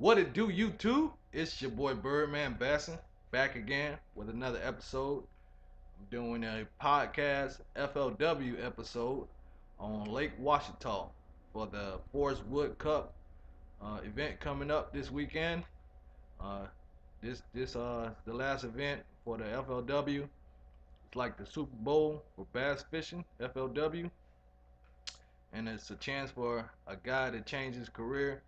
What it do, YouTube? It's your boy Birdman Basson back again with another episode. I'm doing a podcast FLW episode on Lake Ouachita for the Forrest Wood Cup event coming up this weekend. This the last event for the FLW. It's like the Super Bowl for bass fishing, FLW, and it's a chance for a guy to change his career.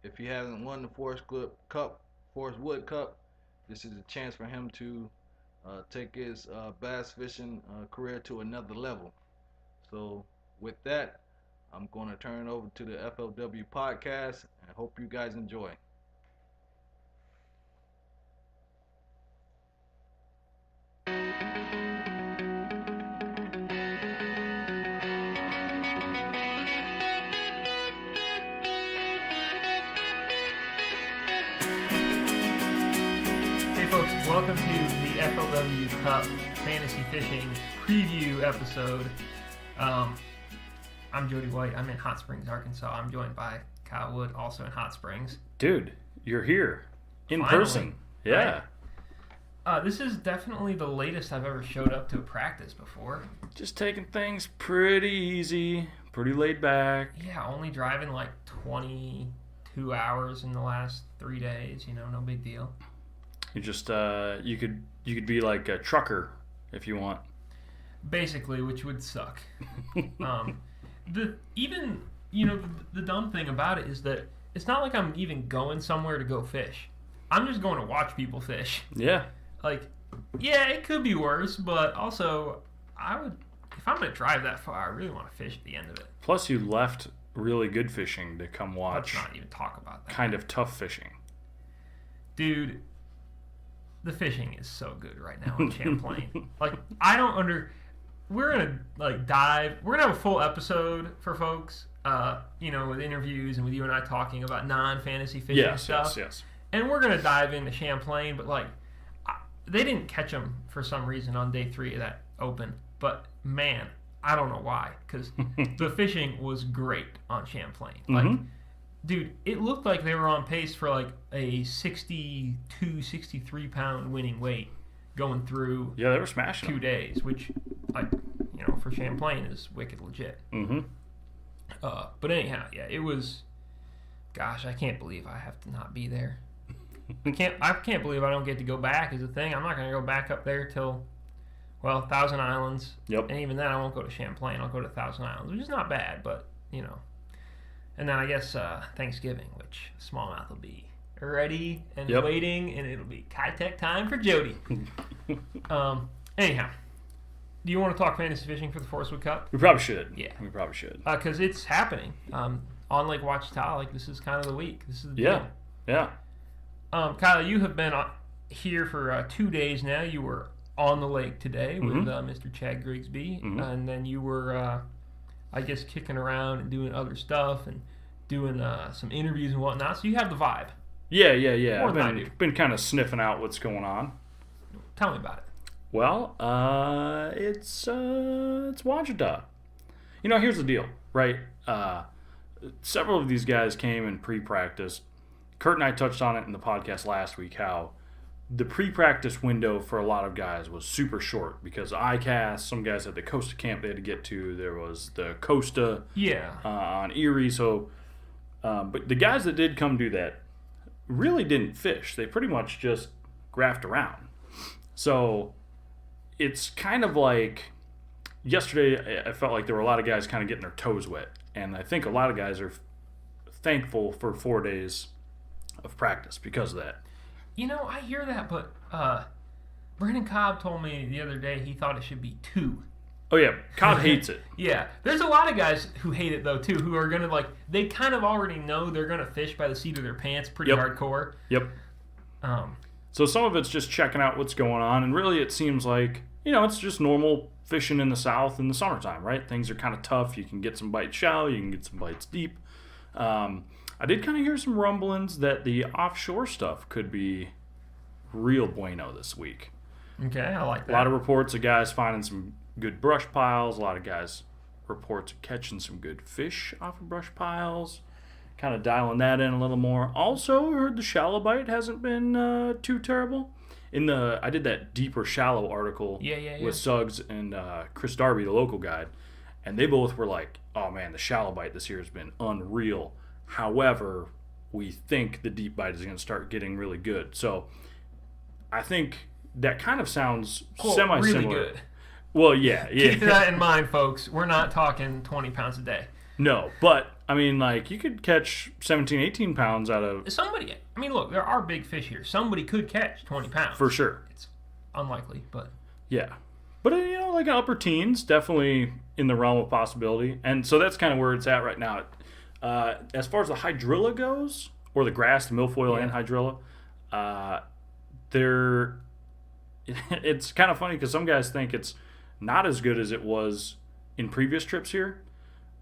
If he hasn't won the Forrest Wood Cup, this is a chance for him to take his bass fishing career to another level. So with that, I'm going to turn it over to the FLW Podcast and hope you guys enjoy. Welcome to the FLW Cup Fantasy Fishing Preview episode. I'm Jody White. I'm in Hot Springs, Arkansas. I'm joined by Kyle Wood, also in Hot Springs. Dude, you're here in Finally, person. Yeah. Right? This is definitely the latest I've ever showed up to a practice before. Just taking things pretty easy, pretty laid back. Yeah, only driving like 22 hours in the last 3 days. No big deal. You just you could be like a trucker if you want. Basically, which would suck. The dumb thing about it is that it's not like I'm even going somewhere to go fish. I'm just going to watch people fish. Yeah. It could be worse, but also if I'm going to drive that far, I really want to fish at the end of it. Plus, you left really good fishing to come watch. Let's not even talk about that. Kind of tough fishing. Dude, the fishing is so good right now in Champlain. We're gonna dive. We're gonna have a full episode for folks, with interviews and with you and I talking about non-fantasy fishing stuff. Yes. And we're gonna dive into Champlain, but they didn't catch them for some reason on day 3 of that open. But man, I don't know why, because the fishing was great on Champlain. Dude, it looked like they were on pace for a 62, 63 pound winning weight going through. Yeah, they were smashing 2 days, which, for Champlain is wicked legit. Mm-hmm. But anyhow, yeah, it was. Gosh, I can't believe I have to not be there. I can't believe I don't get to go back. Is the thing. I'm not going to go back up there till, Thousand Islands. Yep. And even then, I won't go to Champlain. I'll go to Thousand Islands, which is not bad, but And then I guess Thanksgiving, which smallmouth will be ready and waiting, and it'll be Kitech time for Jody. Anyhow, do you want to talk fantasy fishing for the Forrest Wood Cup? We probably should. Yeah. We probably should. Because it's happening on Lake Ouachita. This is kind of the week. This is the deal. Yeah. Kyle, you have been here for 2 days now. You were on the lake today with Mr. Chad Grigsby, and then you were... kicking around and doing other stuff and doing some interviews and whatnot. So you have the vibe. Yeah. I've been kind of sniffing out what's going on. Tell me about it. Well, it's Ouachita. Here's the deal, right? Several of these guys came and pre-practiced. Kurt and I touched on it in the podcast last week, how the pre-practice window for a lot of guys was super short because ICAST, some guys had the Costa camp they had to get to. There was the Costa on Airy. So, but the guys that did come do that really didn't fish. They pretty much just graphed around. So it's kind of like yesterday I felt like there were a lot of guys kind of getting their toes wet. And I think a lot of guys are thankful for 4 days of practice because of that. I hear that, but Brandon Cobb told me the other day he thought it should be 2. Oh, yeah. Cobb hates it. Yeah. There's a lot of guys who hate it, though, too, who are going to, they kind of already know they're going to fish by the seat of their pants pretty hardcore. Yep. So some of it's just checking out what's going on, and really it seems like, it's just normal fishing in the South in the summertime, right? Things are kind of tough. You can get some bites shallow. You can get some bites deep. I did kind of hear some rumblings that the offshore stuff could be real bueno this week. Okay, I like that. A lot of reports of guys finding some good brush piles. A lot of guys reports of catching some good fish off of brush piles. kind of dialing that in a little more. Also, heard the shallow bite hasn't been too terrible. I did that deeper shallow article with Suggs and Chris Darby, the local guide, and they both were like, "Oh man, the shallow bite this year has been unreal." However, we think the deep bite is going to start getting really good. So, I think that kind of sounds semi-similar. Really good. Well, yeah. Keep that in mind, folks. We're not talking 20 pounds a day. No, but I mean, like, you could catch 17, 18 pounds out of... Somebody, I mean, look, there are big fish here. Somebody could catch 20 pounds. For sure. It's unlikely, but... Yeah. But, like an upper teens, definitely in the realm of possibility. And so that's kind of where it's at right now. As far as the hydrilla goes, or the grass, the milfoil and hydrilla, it's kind of funny because some guys think it's not as good as it was in previous trips here.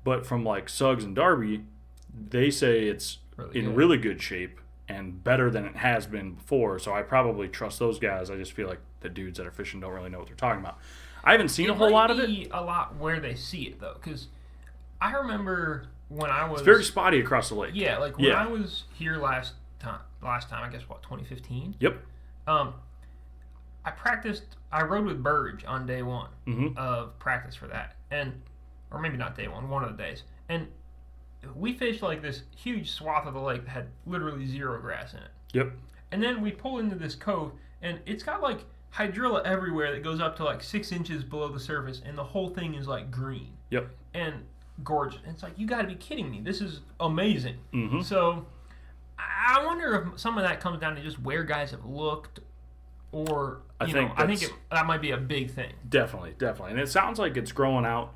But from like Suggs and Darby, they say it's really good shape and better than it has been before. So I probably trust those guys. I just feel like the dudes that are fishing don't really know what they're talking about. I haven't seen a whole lot of it. A lot where they see it though, because I remember when I was... It's very spotty across the lake. Yeah, like when I was here last time, I guess, 2015? Yep. I rode with Burge on day one of practice for that. Or maybe not day one of the days. And we fished like this huge swath of the lake that had literally zero grass in it. Yep. And then we pull into this cove, and it's got like hydrilla everywhere that goes up to like 6 inches below the surface, and the whole thing is like green. Yep. And gorgeous. And it's like, you got to be kidding me. This is amazing. Mm-hmm. So I wonder if some of that comes down to just where guys have looked, or I think that might be a big thing. Definitely. And it sounds like it's growing out.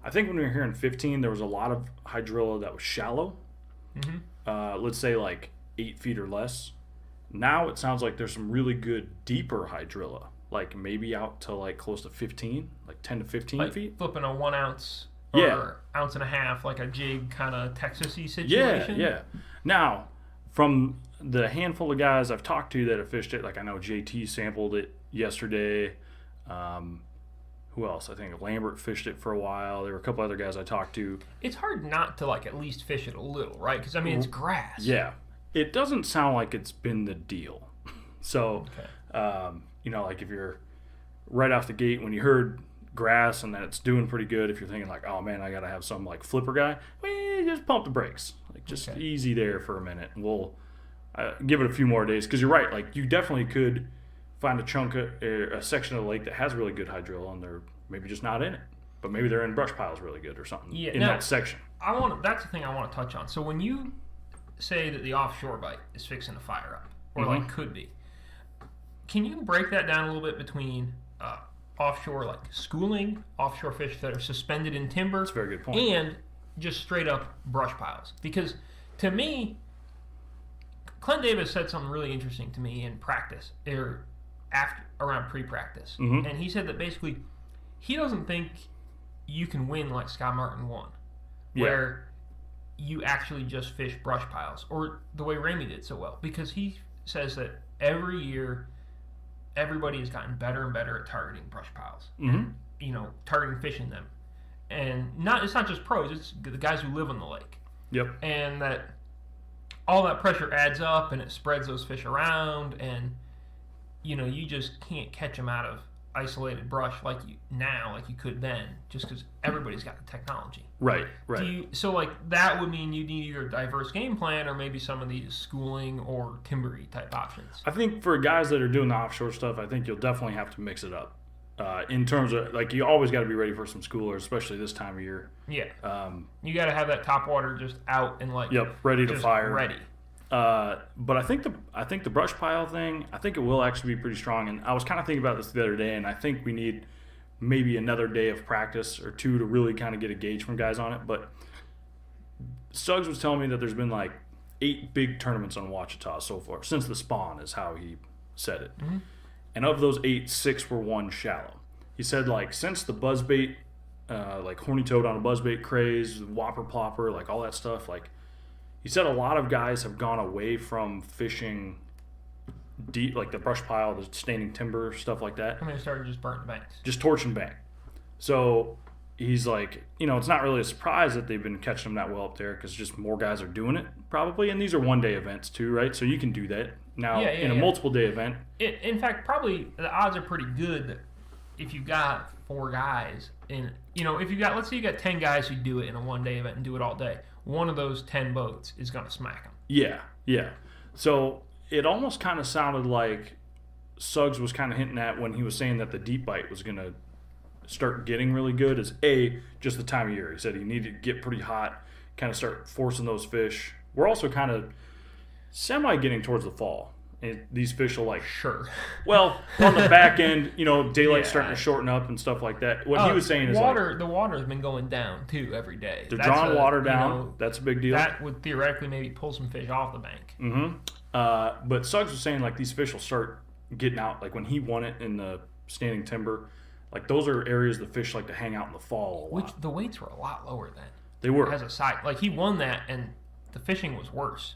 I think when we were here in 15, there was a lot of hydrilla that was shallow. Mm-hmm. Let's say like 8 feet or less. Now it sounds like there's some really good deeper hydrilla, like maybe out to like close to 15, like 10 to 15 feet. Flipping a 1 ounce or ounce and a half, like a jig kind of Texas-y situation. Yeah. Now, from the handful of guys I've talked to that have fished it, like I know JT sampled it yesterday. Who else? I think Lambert fished it for a while. There were a couple other guys I talked to. It's hard not to like at least fish it a little, right? Because I mean, it's grass. Yeah, it doesn't sound like it's been the deal. So, like if you're right off the gate when you heard grass and then it's doing pretty good, if you're thinking like, oh man, I gotta have some like flipper guy, just pump the brakes, like just easy there for a minute, and we'll give it a few more days because you're right. Like you definitely could find a chunk of a section of the lake that has really good hydrilla, and they're maybe just not in it, but maybe they're in brush piles really good or something in that section. That's the thing I want to touch on. So when you say that the offshore bite is fixing to fire up, or like could be, can you break that down a little bit between offshore like schooling, offshore fish that are suspended in timber? That's a very good point. And just straight up brush piles? Because to me, Clint Davis said something really interesting to me in practice, around pre-practice. And he said that basically he doesn't think you can win like Scott Martin won, where you actually just fish brush piles, or the way Ramey did so well, because he says that every year everybody has gotten better and better at targeting brush piles, and, targeting fish in them. And it's not just pros, it's the guys who live on the lake. Yep. And that all that pressure adds up and it spreads those fish around, and you just can't catch them out of isolated brush like you could then, just because everybody's got the technology. Right. So like that would mean you need either a diverse game plan or maybe some of these schooling or timbery type options. I think for guys that are doing the offshore stuff, I think you'll definitely have to mix it up. In terms of, like, you always got to be ready for some schoolers, especially this time of year. Yeah. You got to have that top water just out and like. Yep, ready to fire. Ready. But I think the brush pile thing, I think it will actually be pretty strong. And I was kind of thinking about this the other day, and I think we need maybe another day of practice or two to really kind of get a gauge from guys on it. But Suggs was telling me that there's been like 8 big tournaments on Ouachita so far since the spawn, is how he said it. Mm-hmm. And of those 8, 6 were one shallow. He said, like, since the buzzbait, like horny toad on a buzzbait craze, whopper plopper, like all that stuff, like, he said a lot of guys have gone away from fishing deep, like the brush pile, the standing timber, stuff like that. I mean, they started just burning banks. Just torching bank. So he's like, it's not really a surprise that they've been catching them that well up there because just more guys are doing it probably. And these are one-day events too, right? So you can do that. Now, in a multiple-day event. In fact, probably the odds are pretty good that if you got 4 guys, if you got, let's say you got 10 guys who do it in a one-day event and do it all day, one of those 10 boats is going to smack them. Yeah. So it almost kind of sounded like Suggs was kind of hinting at when he was saying that the deep bite was going to start getting really good is just the time of year. He said he needed to get pretty hot, kind of start forcing those fish. We're also kind of semi getting towards the fall. And these fish will Sure. Well, on the back end, daylight's starting to shorten up and stuff like that. What he was saying is the water's been going down too every day. They're drawing water down. That's a big deal. That would theoretically maybe pull some fish off the bank. Mm-hmm. But Suggs was saying these fish will start getting out. Like when he won it in the standing timber, those are areas the fish like to hang out in the fall a lot. Which the weights were a lot lower then. They were. As a side, he won that and the fishing was worse.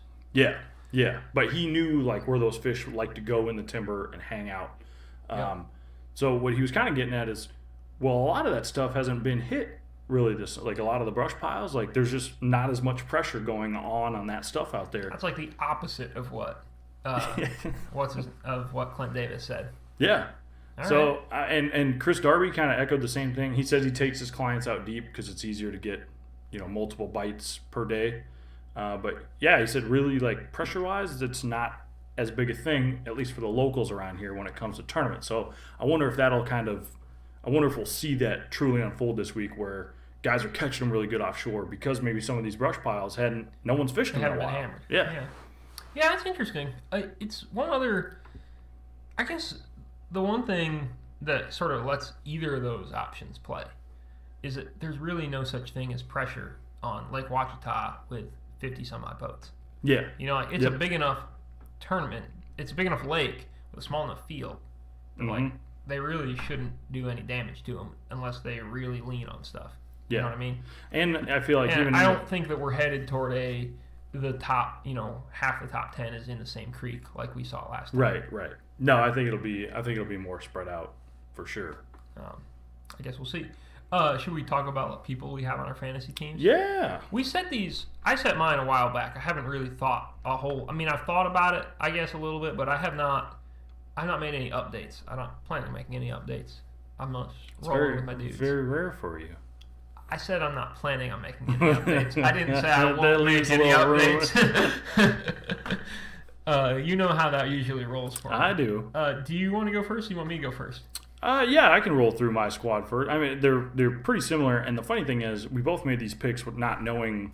Yeah, but he knew where those fish like to go in the timber and hang out. So what he was kind of getting at is, a lot of that stuff hasn't been hit really. A lot of the brush piles, there's just not as much pressure going on that stuff out there. That's the opposite of what what Clint Davis said. Yeah. So and Chris Darby kind of echoed the same thing. He says he takes his clients out deep because it's easier to get multiple bites per day. But yeah, he said really pressure-wise, it's not as big a thing, at least for the locals around here when it comes to tournaments. So I wonder if we'll see that truly unfold this week where guys are catching them really good offshore because maybe some of these brush piles no one's fishing in a while. Hammered. Yeah, that's interesting. It's one other, I guess the one thing that sort of lets either of those options play is that there's really no such thing as pressure on Lake Ouachita with 50 some odd boats. Yeah. It's a big enough tournament. It's a big enough lake with a small enough field that they really shouldn't do any damage to them unless they really lean on stuff. You know what I mean? And I feel like I don't think that we're headed toward the top, half the top 10 is in the same creek like we saw last time. Right. No, I think it'll be more spread out for sure. I guess we'll see. Should we talk about people we have on our fantasy teams? Yeah. We set these. I set mine a while back. I haven't really thought I've thought about it, I guess, a little bit, but I've not made any updates. I'm not planning on making any updates. I'm not rolling with my dudes. Very rare for you. I said I'm not planning on making any updates. I didn't say I won't make any updates. You know how that usually rolls for me. I do. Do you want to go first or do you want me to go first? Yeah, I can roll through my squad first. I mean, they're pretty similar, and the funny thing is, we both made these picks with not knowing,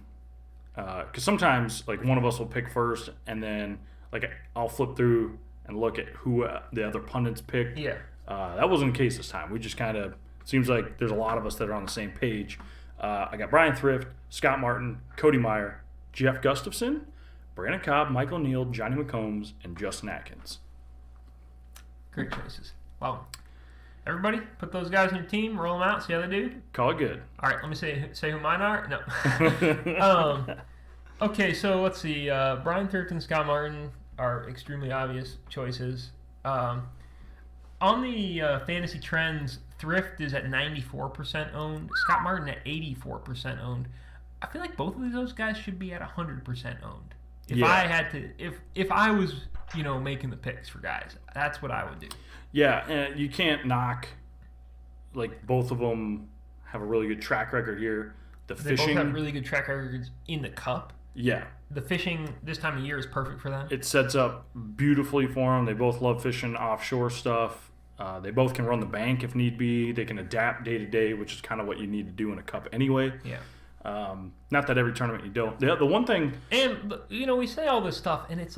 because sometimes one of us will pick first, and then I'll flip through and look at who the other pundits picked. Yeah. That wasn't the case this time. We just kind of seems like there's a lot of us that are on the same page. I got Brian Thrift, Scott Martin, Cody Meyer, Jeff Gustafson, Brandon Cobb, Michael Neal, Johnny McCombs, and Justin Atkins. Great choices. Wow. Everybody, put those guys on your team, roll them out, see how they do. Call it good. All right, let me say who mine are. No. Okay, so let's see. Brian Thrift and Scott Martin are extremely obvious choices. On the fantasy trends, Thrift is at 94% owned. Scott Martin at 84% owned. I feel like both of those guys should be at 100% owned. If I was making the picks for guys, that's what I would do. Yeah, and you can't knock, both of them have a really good track record here. They both have really good track records in the Cup. Yeah. The fishing this time of year is perfect for them. It sets up beautifully for them. They both love fishing offshore stuff. They both can run the bank if need be. They can adapt day to day, which is kind of what you need to do in a Cup anyway. Yeah. Not that every tournament you don't. The one thing... And, we say all this stuff, and it's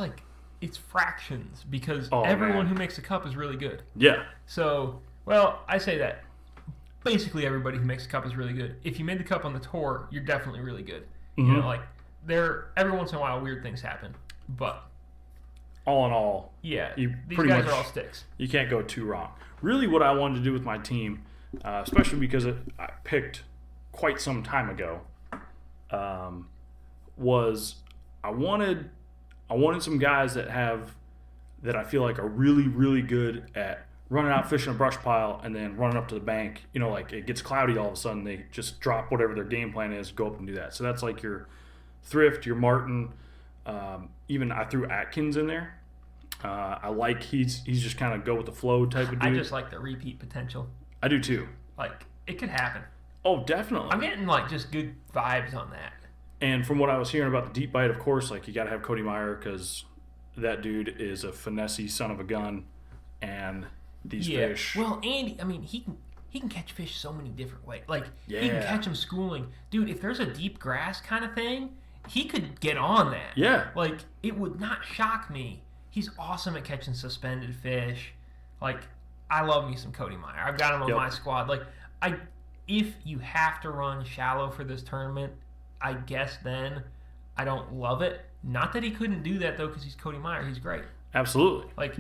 it's fractions because everyone who makes a Cup is really good. Yeah. So, I say that. Basically, everybody who makes a Cup is really good. If you made the Cup on the tour, you're definitely really good. Mm-hmm. Every once in a while, weird things happen. But all in all, yeah, these guys are all sticks. You can't go too wrong. Really, what I wanted to do with my team, especially because I picked quite some time ago, was I wanted some guys that I feel like are really, really good at running out fishing a brush pile and then running up to the bank. You know, like it gets cloudy all of a sudden, they just drop whatever their game plan is, go up and do that. So that's like your Thrift, your Martin. Even I threw Atkins in there. I like he's just kind of go with the flow type of dude. I just like the repeat potential. I do too. Like, it could happen. Oh, definitely. I'm getting, like, just good vibes on that. And from what I was hearing about the deep bite, of course, like, you got to have Cody Meyer because that dude is a finessey son of a gun. And these fish. Well, Andy, I mean, he can catch fish so many different ways. Like, Yeah. he can catch them schooling. Dude, if there's a deep grass kind of thing, he could get on that. Yeah. Like, it would not shock me. He's awesome at catching suspended fish. Like, I love me some Cody Meyer. I've got him on my squad. Like, if you have to run shallow for this tournament, I guess then I don't love it. Not that he couldn't do that, though, because he's Cody Meyer. He's great. Absolutely. Like,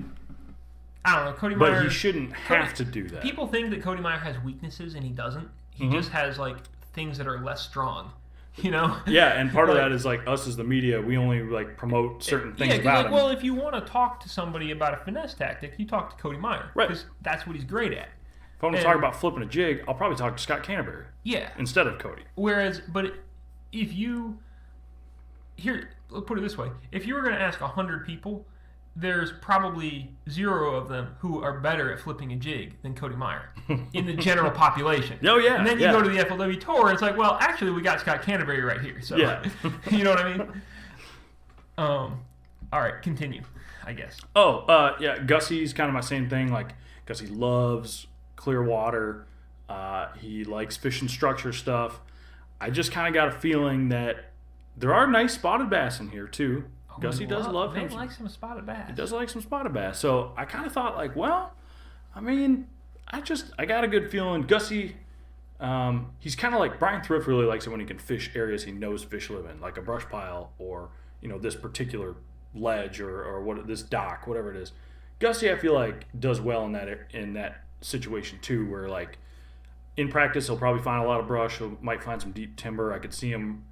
I don't know, Cody Meyer. But he shouldn't have to do that. People think that Cody Meyer has weaknesses, and he doesn't. He just has, like, things that are less strong. You know? Yeah, and part of that is like us as the media, we only like promote certain things about him. Well, if you want to talk to somebody about a finesse tactic, you talk to Cody Meyer. Right. Because that's what he's great at. If I want to talk about flipping a jig, I'll probably talk to Scott Canterbury. Yeah. Instead of Cody. Whereas, but if you... Here, let's put it this way. If you were going to ask 100 people, there's probably 0 of them who are better at flipping a jig than Cody Meyer in the general population. Oh, yeah. And then you go to the FLW tour, and it's like, well, actually, we got Scott Canterbury right here. So, yeah. You know what I mean? All right, continue, I guess. Yeah, Gussie's kind of my same thing. Like, Gussie loves clear water. He likes fishing structure stuff. I just kind of got a feeling that there are nice spotted bass in here, too. Gussie does love him. He likes some spotted bass. He does like some spotted bass. So I kind of thought, like, well, I mean, I got a good feeling. Gussie, he's kind of like Brian Thrift really likes it when he can fish areas he knows fish live in, like a brush pile or, you know, this particular ledge or what this dock, whatever it is. Gussie, I feel like, does well in that situation too, where like in practice he'll probably find a lot of brush. He might find some deep timber. I could see him.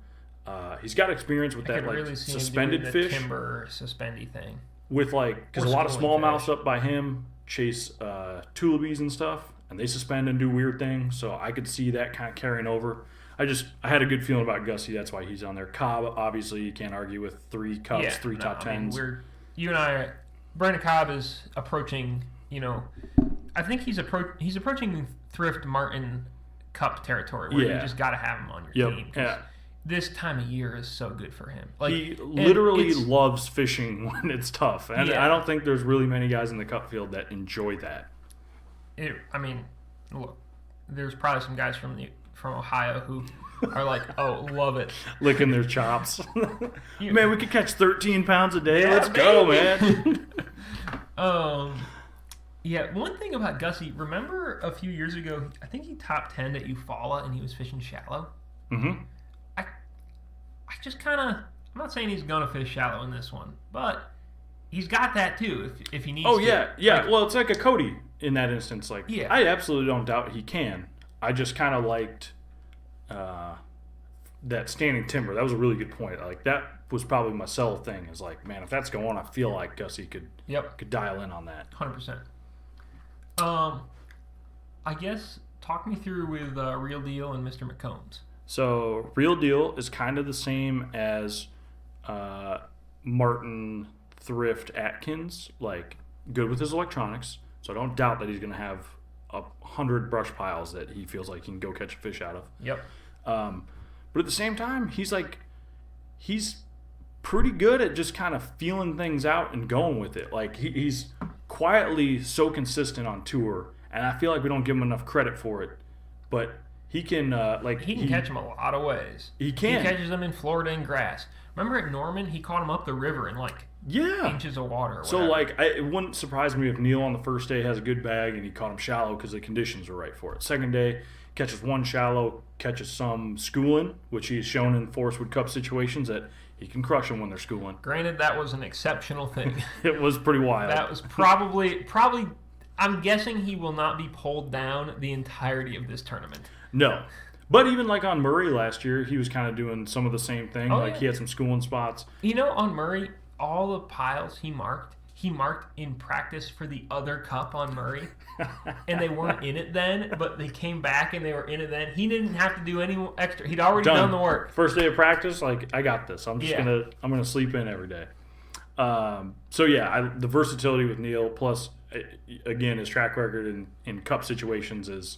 He's got experience with that, like, really see suspended him doing fish. The timber suspendy thing. With, like, because a lot of smallmouths up by him chase tulipies and stuff, and they suspend and do weird things, so I could see that kind of carrying over. I had a good feeling about Gussie, that's why he's on there. Cobb, obviously, you can't argue with 3 Cubs, 3 top 10s. You and I, Brandon Cobb is approaching, you know, I think he's approaching Thrift Martin Cup territory, where you just got to have him on your team. Yeah. This time of year is so good for him. Like, he literally loves fishing when it's tough. And I don't think there's really many guys in the cup field that enjoy that. Look, there's probably some guys from Ohio who are like, oh, love it. Licking their chops. Man, we could catch 13 pounds a day. Let's go, man. Yeah, one thing about Gussie, remember a few years ago, I think he top 10'd at Eufaula and he was fishing shallow? Mm-hmm. I just kind of, I'm not saying he's going to fish shallow in this one, but he's got that too if he needs to. Oh, yeah. Like, well, it's like a Cody in that instance. Like, I absolutely don't doubt he can. I just kind of liked that standing timber. That was a really good point. Like, that was probably my sell thing, is like, man, if that's going, I feel like Gussie could dial in on that. 100%. I guess talk me through with Real Deal and Mr. McCombs. So Real Deal is kind of the same as Martin, Thrift, Atkins, like good with his electronics. So I don't doubt that he's going to have 100 brush piles that he feels like he can go catch a fish out of. Yep. But at the same time, he's pretty good at just kind of feeling things out and going with it. Like he's quietly so consistent on tour, and I feel like we don't give him enough credit for it. But he can catch them a lot of ways. He can. He catches them in Florida in grass. Remember at Norman, he caught them up the river in inches of water. So it wouldn't surprise me if Neil on the first day has a good bag and he caught them shallow because the conditions were right for it. Second day, catches one shallow, catches some schooling, which he's shown in Forrest Wood Cup situations that he can crush them when they're schooling. Granted, that was an exceptional thing. It was pretty wild. That was probably. I'm guessing he will not be pulled down the entirety of this tournament. No. But even like on Murray last year, he was kind of doing some of the same thing. He had some schooling spots. You know, on Murray, all the piles he marked, he marked in practice for the other cup on Murray, and they weren't in it then, but they came back and they were in it then. He didn't have to do any extra. He'd already done the work. First day of practice, like, I got this. I'm just gonna sleep in every day. The versatility with Neil, plus again his track record in cup situations is.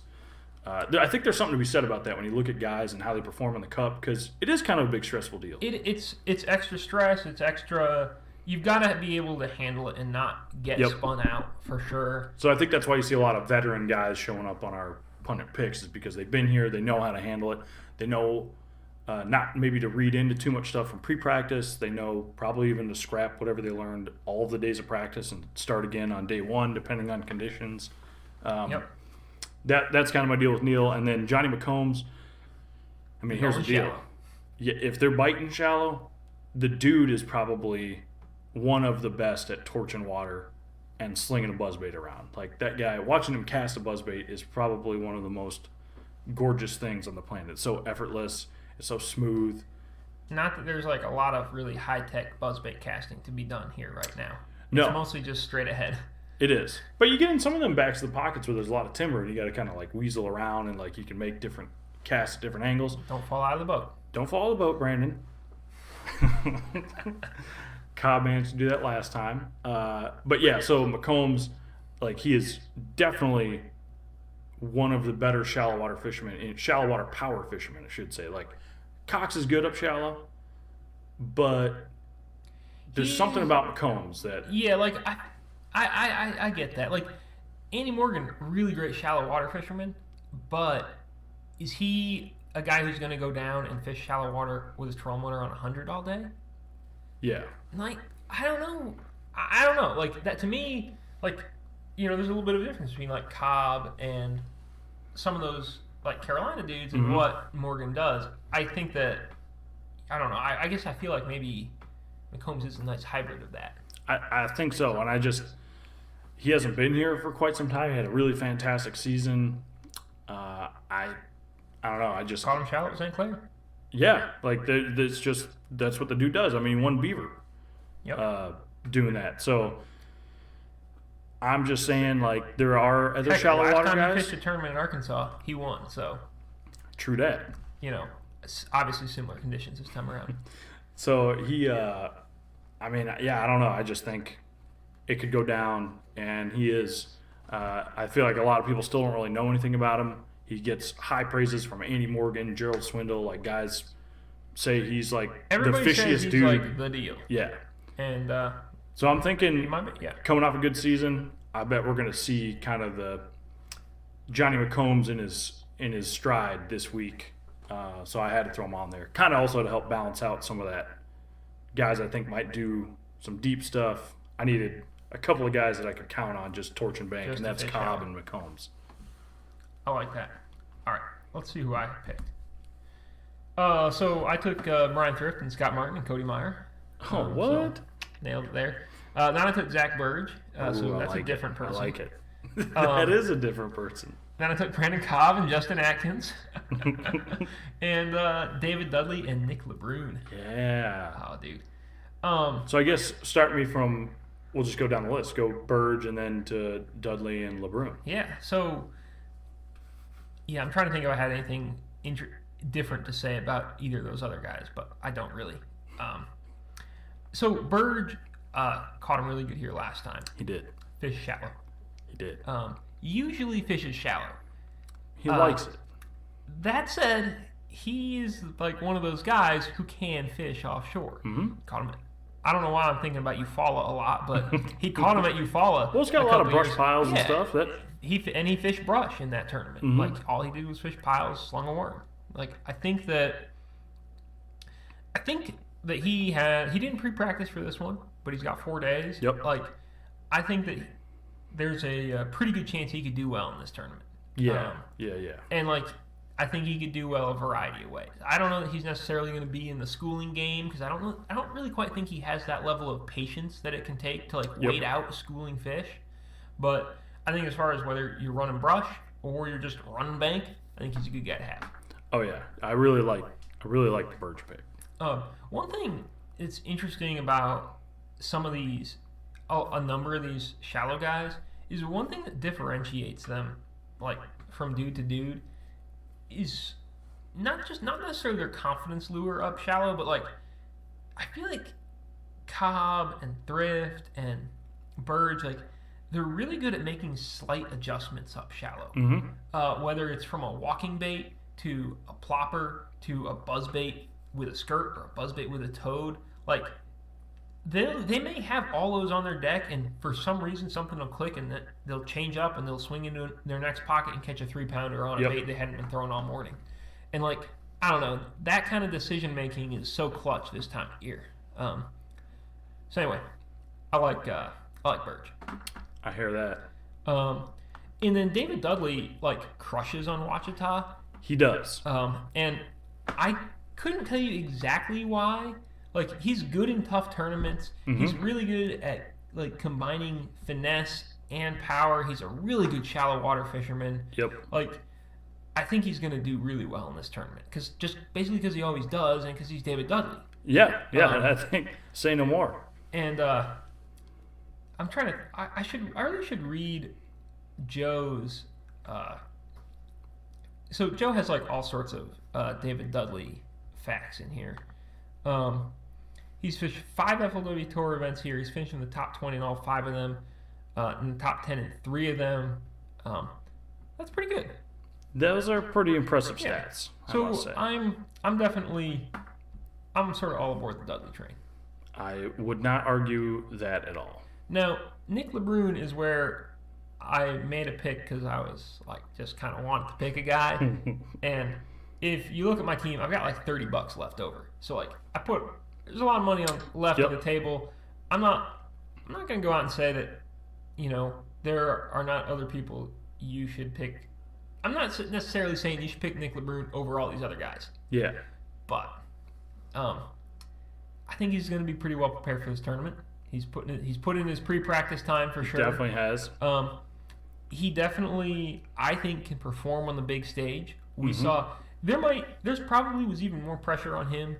I think there's something to be said about that when you look at guys and how they perform in the cup, because it is kind of a big stressful deal. It's extra stress. It's extra. You've got to be able to handle it and not get spun out for sure. So I think that's why you see a lot of veteran guys showing up on our pundit picks, is because they've been here, they know how to handle it, they know not maybe to read into too much stuff from pre-practice, they know probably even to scrap whatever they learned all of the days of practice and start again on day one depending on conditions. That's kind of my deal with Neil. And then Johnny McCombs, I mean, here's the deal. Yeah, if they're biting shallow, the dude is probably one of the best at torching water and slinging a buzzbait around. Like, that guy, watching him cast a buzzbait is probably one of the most gorgeous things on the planet. It's so effortless. It's so smooth. Not that there's like a lot of really high-tech buzzbait casting to be done here right now. No. It's mostly just straight ahead. It is. But you get in some of them backs of the pockets where there's a lot of timber, and you got to kind of like weasel around, and like you can make different casts at different angles. Don't fall out of the boat. Don't fall out of the boat, Brandon. Cobb managed to do that last time. But yeah, so McCombs, like, he is definitely one of the better shallow water fishermen, shallow water power fishermen, I should say. Like, Cox is good up shallow, but there's something about McCombs that... Yeah, like, I get that. Like, Andy Morgan, really great shallow water fisherman, but is he a guy who's going to go down and fish shallow water with his trolling motor on 100 all day? Yeah. Like, I don't know. I don't know. Like, that to me, like, you know, there's a little bit of a difference between, like, Cobb and some of those, like, Carolina dudes and what Morgan does. I think that, I don't know. I guess I feel like maybe McCombs is a nice hybrid of that. I think so. And he hasn't been here for quite some time. He had a really fantastic season. I don't know. I just caught him shallow at St. Clair. Yeah, like that's what the dude does. I mean, he won Beaver. Doing that. So I'm just saying, like, there are other shallow water guys. Last time he fished a tournament in Arkansas, he won. So true that. You know, it's obviously similar conditions this time around. So he, I mean, yeah, I don't know. I just think it could go down, and he is. I feel like a lot of people still don't really know anything about him. He gets high praises from Andy Morgan, Gerald Swindle. Like, guys say he's like everybody the fishiest says he's dude. Like the deal. Yeah. And so I'm thinking, coming off a good season, I bet we're going to see kind of the Johnny McCombs in his stride this week. So I had to throw him on there, kind of also to help balance out some of that guys I think might do some deep stuff. I needed a couple of guys that I could count on just torch and bank, and that's Cobb and McCombs. I like that. All right, let's see who I picked. So I took Brian Thrift and Scott Martin and Cody Meyer. Oh, what? So nailed it there. Then I took Zach Burge. So that's a different person. I like it. That is a different person. Then I took Brandon Cobb and Justin Atkins. And David Dudley and Nick LeBrun. Yeah. Oh, dude. So I guess start me from, we'll just go down the list. Go Burge and then to Dudley and LeBrun. Yeah. So, yeah, I'm trying to think if I had anything different to say about either of those other guys, but I don't really. So Burge caught him really good here last time. He did. Fish shallow. He did. Usually fishes shallow. He likes it. That said, he's like one of those guys who can fish offshore. Mm-hmm. Caught him. I don't know why I'm thinking about Eufaula a lot, but he caught him at Eufaula. Well, it's got a lot of brush piles and stuff. He fished brush in that tournament. Mm-hmm. Like, all he did was fish piles, slung a worm. Like, I think that he didn't pre-practice for this one, but he's got 4 days. Yep. Like, I think that there's a pretty good chance he could do well in this tournament. Yeah. And, like, I think he could do well a variety of ways. I don't know that he's necessarily going to be in the schooling game, because I don't really quite think he has that level of patience that it can take to, like, wait out schooling fish. But I think as far as whether you're running brush or you're just running bank, I think he's a good guy to have. Oh yeah, I really like the Burge pick. One thing that's interesting about some of these a number of these shallow guys is one thing that differentiates them, like from dude to dude, is not necessarily their confidence lure up shallow, but like I feel like Cobb and Thrift and Burge, like they're really good at making slight adjustments up shallow. Whether it's from a walking bait to a plopper to a buzz bait with a skirt or a buzz bait with a toad, like they may have all those on their deck, and for some reason something will click and they'll change up and they'll swing into their next pocket and catch a 3-pounder on a bait they hadn't been throwing all morning. And like, I don't know, that kind of decision making is so clutch this time of year. So anyway, I like Burge. I hear that. And then David Dudley like crushes on Ouachita. He does. And I couldn't tell you exactly why. Like, he's good in tough tournaments. He's really good at like combining finesse and power. He's a really good shallow water fisherman. Yep. Like, I think he's going to do really well in this tournament because because he always does, and because he's David Dudley. Yeah. I think say no more. And I'm trying to. I really should read Joe's. So Joe has like all sorts of David Dudley facts in here. He's fished 5 FLW Tour events here. He's finished in the top 20 in all 5 of them, in the top 10 in 3 of them. That's pretty good. Those are pretty impressive stats. So I'm definitely sort of all aboard the Dudley train. I would not argue that at all. Now, Nick LeBrun is where I made a pick because I was like just kind of wanted to pick a guy. And if you look at my team, I've got like $30 left over. So like there's a lot of money left on the table. I'm not going to go out and say that, you know, there are not other people you should pick. I'm not necessarily saying you should pick Nick LeBrun over all these other guys. Yeah. But I think he's going to be pretty well prepared for this tournament. He's put in his pre-practice time for sure. Definitely has. He definitely, I think, can perform on the big stage. We saw there's probably was even more pressure on him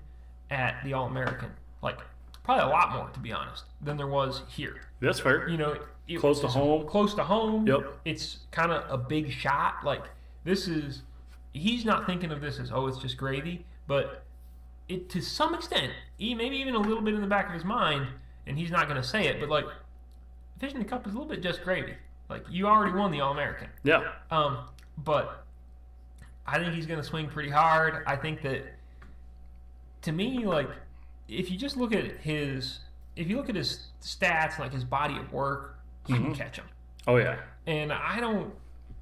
at the All-American. Like, probably a lot more, to be honest, than there was here. That's fair. You know, close to home. Close to home. Yep. It's kind of a big shot. Like, he's not thinking of this as, oh, it's just gravy, but it, to some extent, maybe even a little bit in the back of his mind, and he's not going to say it, but like, fishing the cup is a little bit just gravy. Like, you already won the All-American. Yeah. But I think he's going to swing pretty hard. I think that, to me, like, if you just look at his stats, like his body of work, he can catch him. Oh yeah. And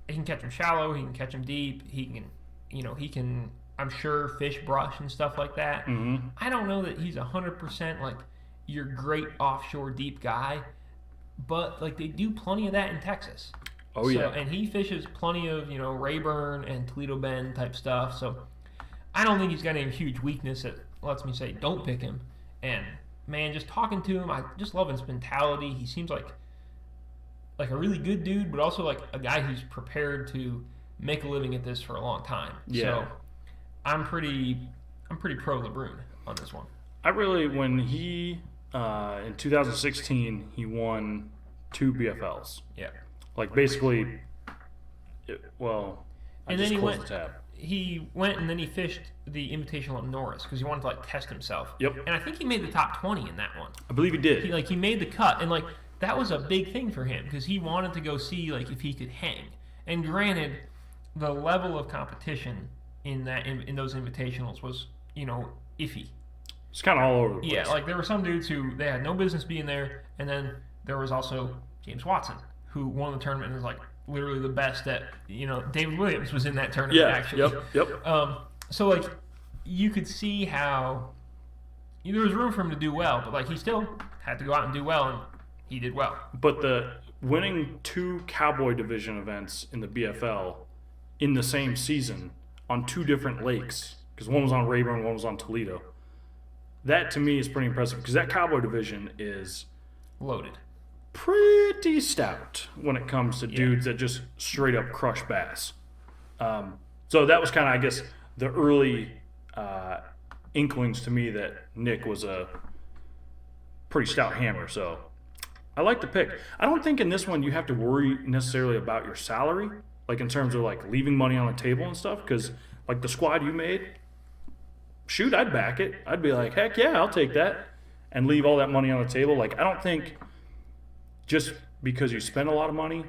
he can catch him shallow, he can catch him deep, he can, I'm sure, fish brush and stuff like that. I don't know that he's 100% like your great offshore deep guy, but like they do plenty of that in Texas. Oh yeah. And he fishes plenty of, you know, Rayburn and Toledo Bend type stuff. So I don't think he's got any huge weakness that lets me say don't pick him. And man, just talking to him, I just love his mentality. He seems like a really good dude, but also like a guy who's prepared to make a living at this for a long time. Yeah. So I'm pretty pro LeBrun on this one. When he in 2016 he won 2 BFLs. Yeah. Like basically, he went and then he fished the Invitational at Norris because he wanted to like test himself. Yep. And I think he made the top 20 in that one. I believe he did. He made the cut, and like that was a big thing for him because he wanted to go see like if he could hang. And granted, the level of competition in those invitationals was, you know, iffy. It's kind of all over the place. Yeah, like there were some dudes who they had no business being there, and then there was also James Watson who won the tournament and was like literally the best at, you know, David Williams was in that tournament actually. Yep. So like you could see how there was room for him to do well, but like he still had to go out and do well, and he did well. But the winning 2 Cowboy Division events in the BFL in the same season on 2 different lakes, because one was on Rayburn, one was on Toledo. That to me is pretty impressive because that Cowboy Division is loaded. Pretty stout when it comes to dudes that just straight up crush bass. So that was kind of, I guess, the early inklings to me that Nick was a pretty stout hammer. So I like the pick. I don't think in this one you have to worry necessarily about your salary, like in terms of like leaving money on the table and stuff, because like the squad you made, shoot, I'd back it. I'd be like, heck yeah, I'll take that and leave all that money on the table. Like, I don't think just because you spend a lot of money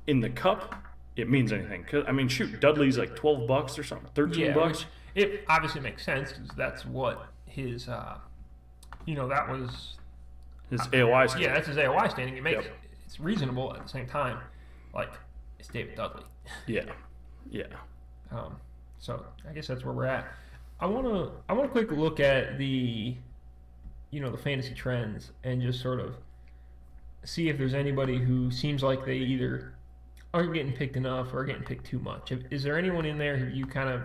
in the cup, it means anything. 'Cause, I mean, shoot, Dudley's like $12 or something, $13. It obviously makes sense because that's what his, that was His AOI standing. Yeah, that's his AOI standing. It makes it's reasonable at the same time. Like, it's David Dudley. Yeah. So I guess that's where we're at. I want to quick look at the fantasy trends and just sort of see if there's anybody who seems like they either aren't getting picked enough or are getting picked too much. Is there anyone in there who you kind of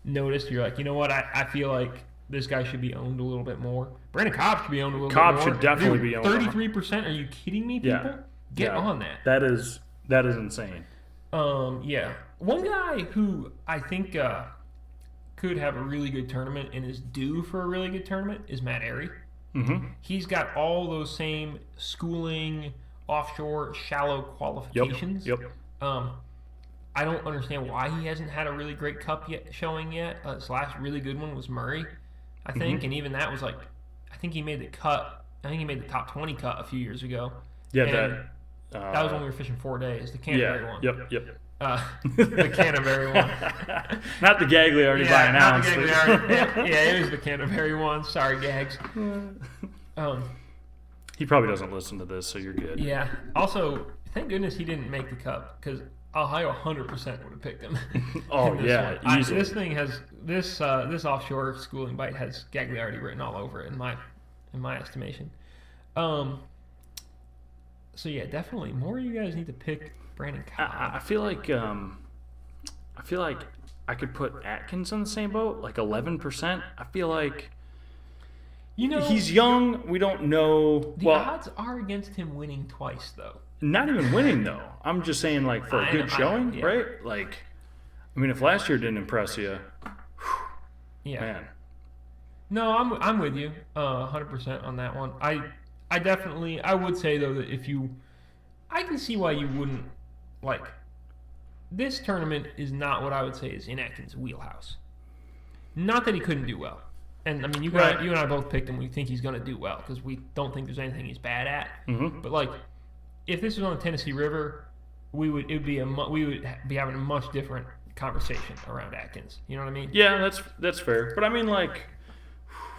noticed? You're like, you know what? I feel like this guy should be owned a little bit more. Brandon Cobb should be owned a little bit more. Cobb should definitely be owned. 33%? Are you kidding me, people? Yeah. Get on that. That is insane. Yeah. One guy who I think could have a really good tournament and is due for a really good tournament is Matt Airy. Mm-hmm. He's got all those same schooling, offshore, shallow qualifications. Yep. I don't understand why he hasn't had a really great cup showing yet. His last really good one was Murray, I think, and even that was like, I think he made the cut. I think he made the top 20 cut a few years ago. Yeah, and that was when we were fishing 4 days. The Canterbury one. Yep. The Canterbury one. Not the Gagliardi by an ounce. Not the Gagliardi. Yeah, it is the Canterbury one. Sorry, Gags. He probably doesn't listen to this, so you're good. Yeah. Also, thank goodness he didn't make the cup because Ohio 100% would have picked him. Oh yeah, easily. This thing has this offshore schooling bite has Gagliardi written all over it in my estimation. So yeah, definitely more of you guys need to pick Brandon Cobb. I feel like I could put Atkins on the same boat, like 11%. I feel like he's young. We don't know. The odds are against him winning twice, though. Not even winning though. I'm just saying, like, for a good showing, right? Like, I mean, if last year didn't impress you, man. No, I'm with you, 100% on that one. I definitely would say though that I can see why you wouldn't like. This tournament is not what I would say is in Atkins' wheelhouse. Not that he couldn't do well, and I mean you and I both picked him. We think he's going to do well because we don't think there's anything he's bad at. Mm-hmm. But like, if this was on the Tennessee River, we would be having a much different conversation around Atkins. You know what I mean? Yeah, that's fair. But I mean, like,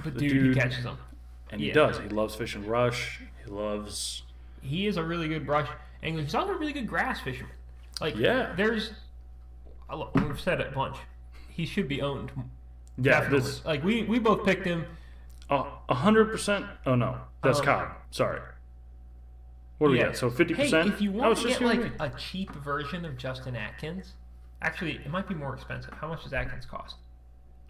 but dude, he catches them, and he does. He loves fishing rush. He is a really good brush angler. He's also a really good grass fisherman. Like, we've said it a bunch. He should be owned. Yeah, definitely. We both picked him. 100%. Oh no, that's Cobb. Sorry. What do we got? So 50%. Hey, if you want to get like a cheap version of Justin Atkins, actually, it might be more expensive. How much does Atkins cost?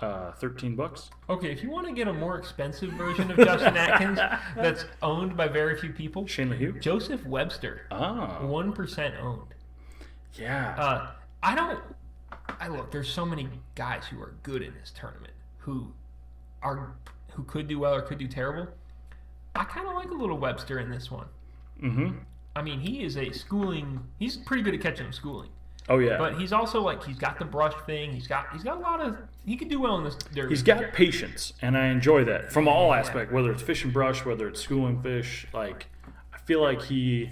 $13. Okay, if you want to get a more expensive version of Justin Atkins that's owned by very few people, Shane LaHue? Joseph Webster, 1% owned. Yeah. Look, there's so many guys who are good in this tournament who could do well or could do terrible. I kind of like a little Webster in this one. Mm-hmm. I mean, he's pretty good at catching them schooling. Oh yeah. But he's also like he's got the brush thing. He's got a lot of. He could do well in this derby. He's got patience, and I enjoy that from all aspects. Whether it's fish and brush, whether it's schooling fish, like I feel like he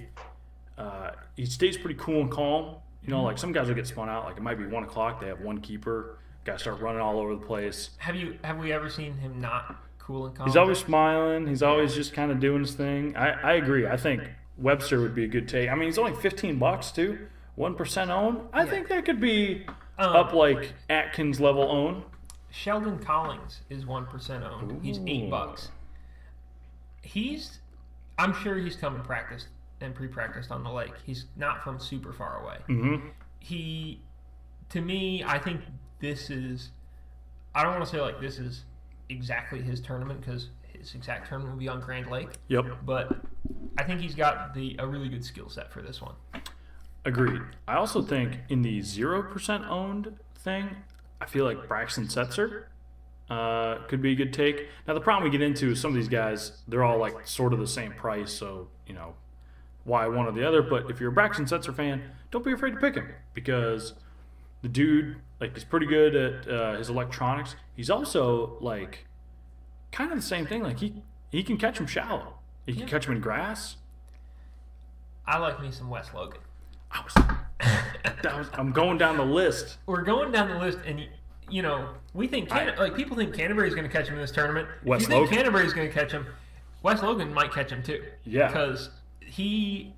stays pretty cool and calm. You know, like some guys will get spun out. Like it might be 1 o'clock. They have one keeper. Guys start running all over the place. Have we ever seen him not cool and calm? He's always smiling. He's always just kind of doing his thing. I agree. I think Webster would be a good take. I mean, he's only $15 too. 1% own. I think that could be up like Atkins level own. Sheldon Collins is 1% owned. Ooh. He's $8. I'm sure he's come and practiced and pre-practiced on the lake. He's not from super far away. Mm-hmm. To me, I think this is. I don't want to say like this is exactly his tournament because his exact tournament will be on Grand Lake. Yep. But I think he's got a really good skill set for this one. Agreed. I also think in the 0% owned thing, I feel like Braxton Setzer could be a good take. Now, the problem we get into is some of these guys, they're all like sort of the same price. So, why one or the other, but if you're a Braxton Setzer fan, don't be afraid to pick him because the dude, like, is pretty good at his electronics. He's also, like, kind of the same thing. Like, he can catch him shallow. He can catch him in grass. I like me some Wes Logan. I'm going down the list. We're going down the list, and you know, we think people think Canterbury's going to catch him in this tournament. Wes if you think Logan. Canterbury's going to catch him, Wes Logan might catch him too. Yeah, because he's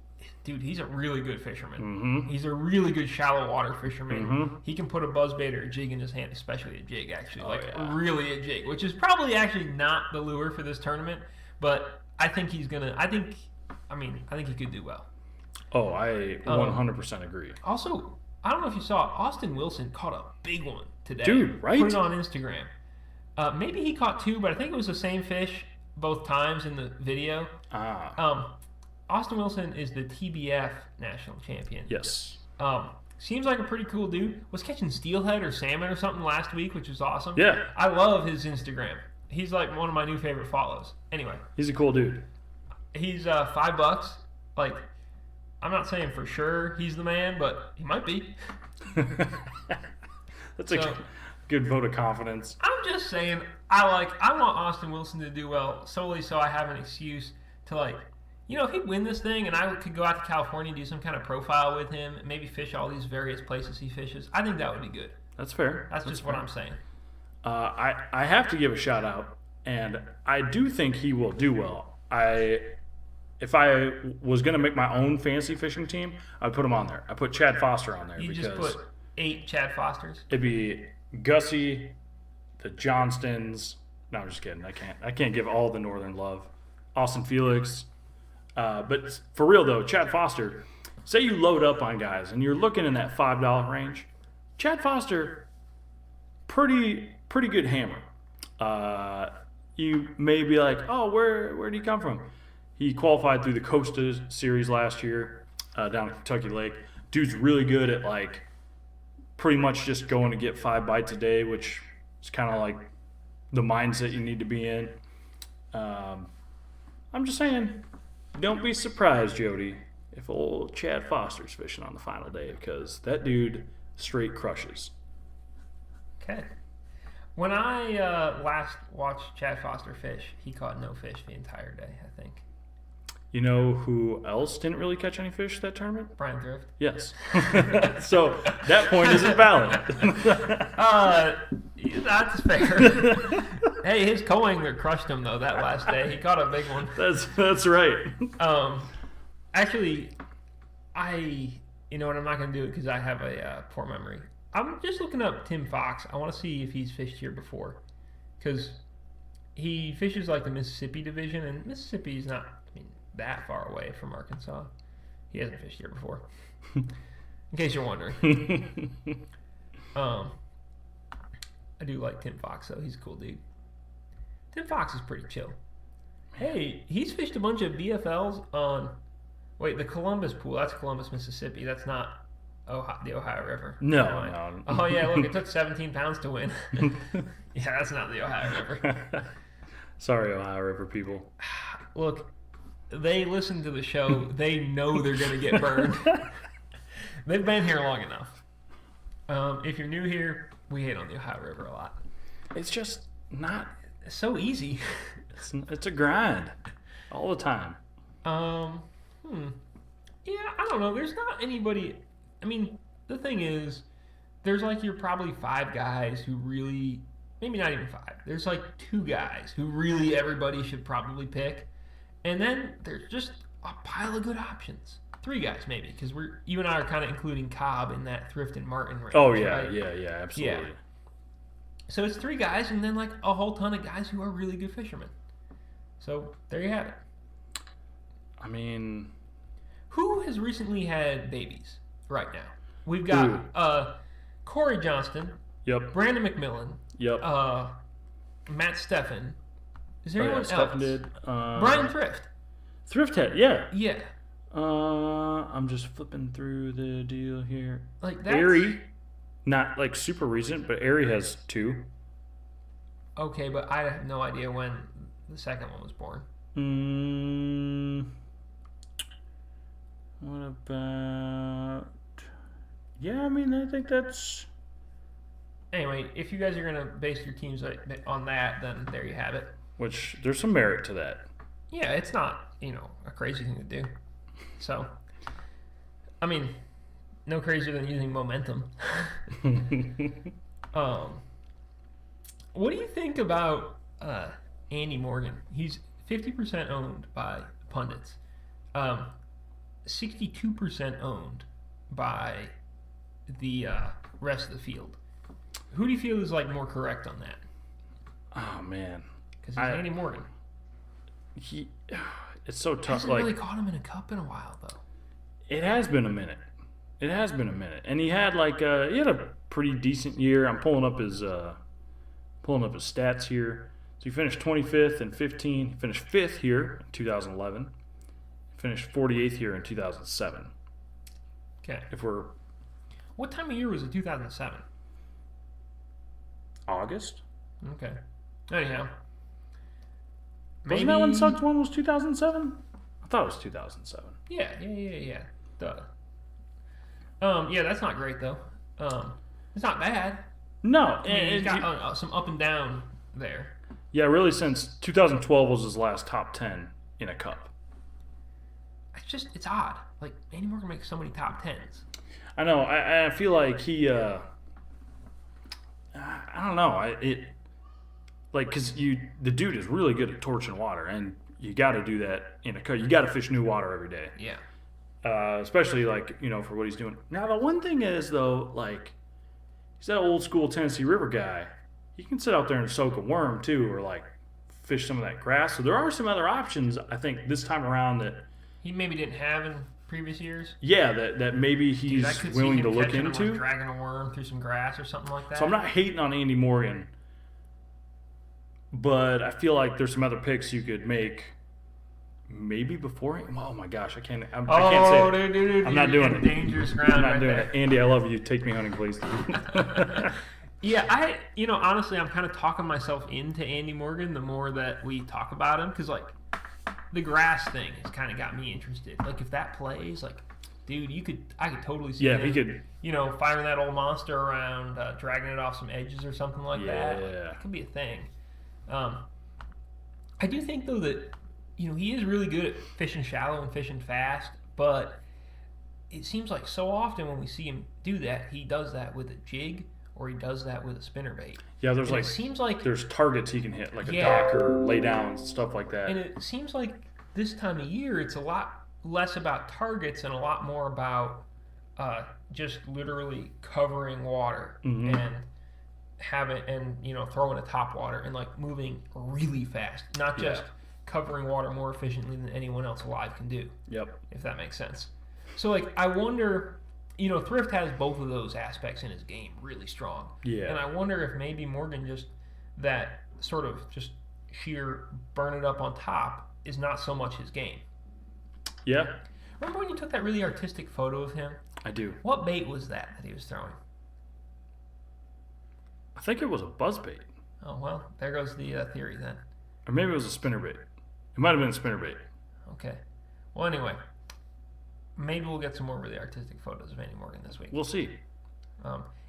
a really good fisherman. Mm-hmm. He's a really good shallow water fisherman. Mm-hmm. He can put a buzzbait or a jig in his hand, especially a jig, actually, really a jig, which is probably actually not the lure for this tournament. But I think he's gonna. I think he could do well. Oh, I 100% agree. Also, I don't know if you saw it. Austin Wilson caught a big one today. Dude, right? Put it on Instagram. Maybe he caught two, but I think it was the same fish both times in the video. Austin Wilson is the TBF national champion. Yes. Seems like a pretty cool dude. Was catching steelhead or salmon or something last week, which was awesome. Yeah. I love his Instagram. He's like one of my new favorite follows. Anyway. He's a cool dude. He's $5. Like, I'm not saying for sure he's the man, but he might be. That's a good vote of confidence. I'm just saying, I want Austin Wilson to do well solely so I have an excuse to, like, you know, if he'd win this thing and I could go out to California and do some kind of profile with him and maybe fish all these various places he fishes, I think that would be good. That's fair. That's just what I'm saying. I have to give a shout out, and I do think he will do well. If I was going to make my own fantasy fishing team, I'd put him on there. I put Chad Foster on there. You because just put 8 Chad Fosters? It'd be Gussie, the Johnstons. No, I'm just kidding. I can't give all the northern love. Austin Felix. But for real, though, Chad Foster, say you load up on guys and you're looking in that $5 range. Chad Foster, pretty good hammer. You may be like, oh, where did he come from? He qualified through the Costa Series last year down at Kentucky Lake. Dude's really good at, like, pretty much just going to get 5 bites a day, which is kind of like the mindset you need to be in. I'm just saying, don't be surprised, Jody, if old Chad Foster's fishing on the final day, because that dude straight crushes. Okay. When I last watched Chad Foster fish, he caught no fish the entire day, I think. You know who else didn't really catch any fish that tournament? Brian Thrift. Yes. So that point isn't valid. That's fair. Hey, his co-angler crushed him, though, that last day. He caught a big one. That's right. Actually, you know what, I'm not going to do it because I have a poor memory. I'm just looking up Tim Fox. I want to see if he's fished here before. Because he fishes, like, the Mississippi division, and Mississippi's not that far away from Arkansas. He hasn't fished here before. In case you're wondering. I do like Tim Fox, though. He's a cool dude. Tim Fox is pretty chill. Hey, he's fished a bunch of BFLs on... Wait, the Columbus pool. That's Columbus, Mississippi. That's not the Ohio River. No. Oh, yeah, look, it took 17 pounds to win. Yeah, that's not the Ohio River. Sorry, Ohio River people. Look, they listen to the show. They know they're going to get burned. They've been here long enough. If you're new here, we hate on the Ohio River a lot. It's just not... It's so easy. It's a grind all the time. Yeah, I don't know. There's not anybody... I mean, the thing is, there's like you're probably 5 guys who really... Maybe not even 5. There's like 2 guys who really everybody should probably pick. And then there's just a pile of good options. 3 guys maybe, because you and I are kind of including Cobb in that Thrift and Martin range. Oh, yeah, right? yeah, absolutely. Yeah. So it's 3 guys and then like a whole ton of guys who are really good fishermen. So there you have it. I mean... Who has recently had babies right now? We've got Corey Johnston. Yep. Brandon McMillan. Yep. Matt Steffen. Is there anyone else? Steffen did. Brian Thrift. Thrift had, yeah. Yeah. I'm just flipping through the deal here. Like that. Airy, not like super recent, but Airy has 2. Okay, but I have no idea when the second one was born. What about... Yeah, I mean, I think that's... Anyway, if you guys are going to base your teams on that, then there you have it. Which, there's some merit to that. Yeah, it's not, a crazy thing to do. So, I mean, no crazier than using momentum. What do you think about Andy Morgan? He's 50% owned by pundits, 62% owned by the rest of the field. Who do you feel is more correct on that? Oh man, because he's Andy Morgan. It's so tough. Hasn't really caught him in a cup in a while though. It has been a minute. And he had a pretty decent year. I'm pulling up his stats here. So he finished 25th in 15. He finished 5th here in 2011. He finished 48th here in 2007. Okay. What time of year was it? 2007. August. Okay. Anyhow. Wasn't that when Suggs won? Was 2007? I thought it was 2007. Yeah. Duh. Yeah, that's not great though. It's not bad. No, he's got some up and down there. Yeah, really, since 2012 was his last top 10 in a cup. It's odd. Andy Morgan makes so many top 10s. I know. I feel like he. I don't know. Because the dude is really good at torching water, and you got to do that in a cup. You got to fish new water every day. Yeah. Especially for what he's doing. Now the one thing is though, he's that old school Tennessee River guy. He can sit out there and soak a worm too, or fish some of that grass. So there are some other options. I think this time around that he maybe didn't have in previous years. Yeah, that maybe he's willing to look into. Dragging a worm through some grass or something like that. So I'm not hating on Andy Morgan, but I feel like there's some other picks you could make. Maybe before. Oh my gosh, I can't say it. Dude, I'm not doing it. Dangerous ground. I'm not doing it. Andy, I love you. Take me hunting, please. Yeah, honestly, I'm kind of talking myself into Andy Morgan the more that we talk about him, because the grass thing has kind of got me interested. If that plays, dude, I could totally see. Yeah, if he could. Firing that old monster around, dragging it off some edges or something like that. It could be a thing. I do think though that. He is really good at fishing shallow and fishing fast, but it seems like so often when we see him do that, he does that with a jig or he does that with a spinnerbait. Yeah, there's it seems like there's targets he can hit, like a dock or lay down, stuff like that. And it seems like this time of year, it's a lot less about targets and a lot more about just literally covering water and throwing a top water and moving really fast, not just covering water more efficiently than anyone else alive can do. Yep. If that makes sense. So I wonder, Thrift has both of those aspects in his game really strong. Yeah. And I wonder if maybe Morgan just that sort of just sheer burn it up on top is not so much his game. Yeah. Remember when you took that really artistic photo of him? I do. What bait was that he was throwing? I think it was a buzzbait. Oh, well, there goes the theory then. Or maybe it was a spinnerbait. It might have been a spinnerbait. Okay. Well, anyway, maybe we'll get some more really artistic photos of Andy Morgan this week. We'll see.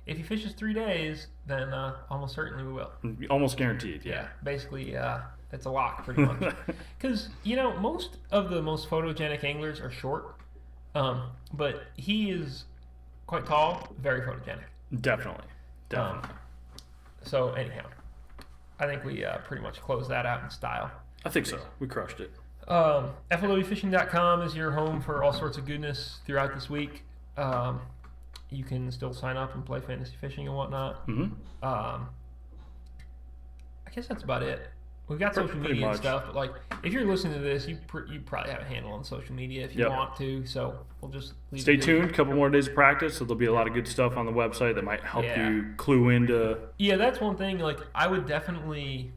If he fishes 3 days, then almost certainly we will. Almost guaranteed, yeah. Basically, that's a lock pretty much. Because, most of the most photogenic anglers are short, but he is quite tall, very photogenic. Definitely. So, anyhow, I think we pretty much closed that out in style. I think so. We crushed it. FLWfishing.com is your home for all sorts of goodness throughout this week. You can still sign up and play fantasy fishing and whatnot. Mm-hmm. I guess that's about it. We've got social media and stuff, but if you're listening to this, you probably have a handle on social media if you want to. So we'll just stay tuned. A couple more days of practice, so there'll be a lot of good stuff on the website that might help you clue into. Yeah, that's one thing. I would definitely,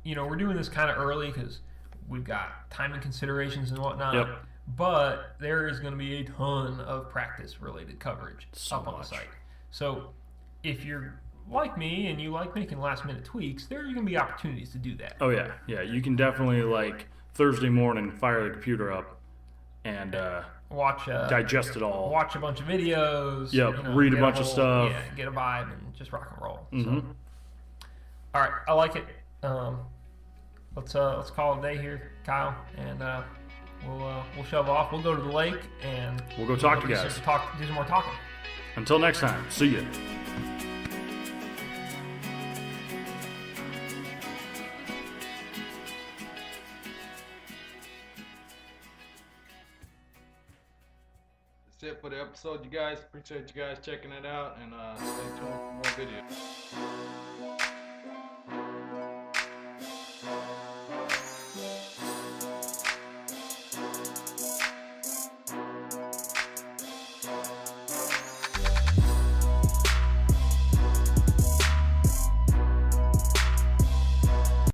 we're doing this kind of early because we've got timing considerations and whatnot. Yep. But there is going to be a ton of practice-related coverage up on the site. So if you're like me and you like making last-minute tweaks, there are going to be opportunities to do that. Oh, yeah. Yeah, you can definitely, Thursday morning, fire the computer up and watch digest it all. Watch a bunch of videos. Yep, read a get bunch of stuff. Yeah, get a vibe and just rock and roll. Mm-hmm. So, all right, I like it. Let's call it a day here, Kyle, and we'll shove off. We'll go to the lake and we'll go talk to do guys. Do some more talking. Until next time, see ya. That's it for the episode, you guys. Appreciate you guys checking it out, and stay tuned for more videos.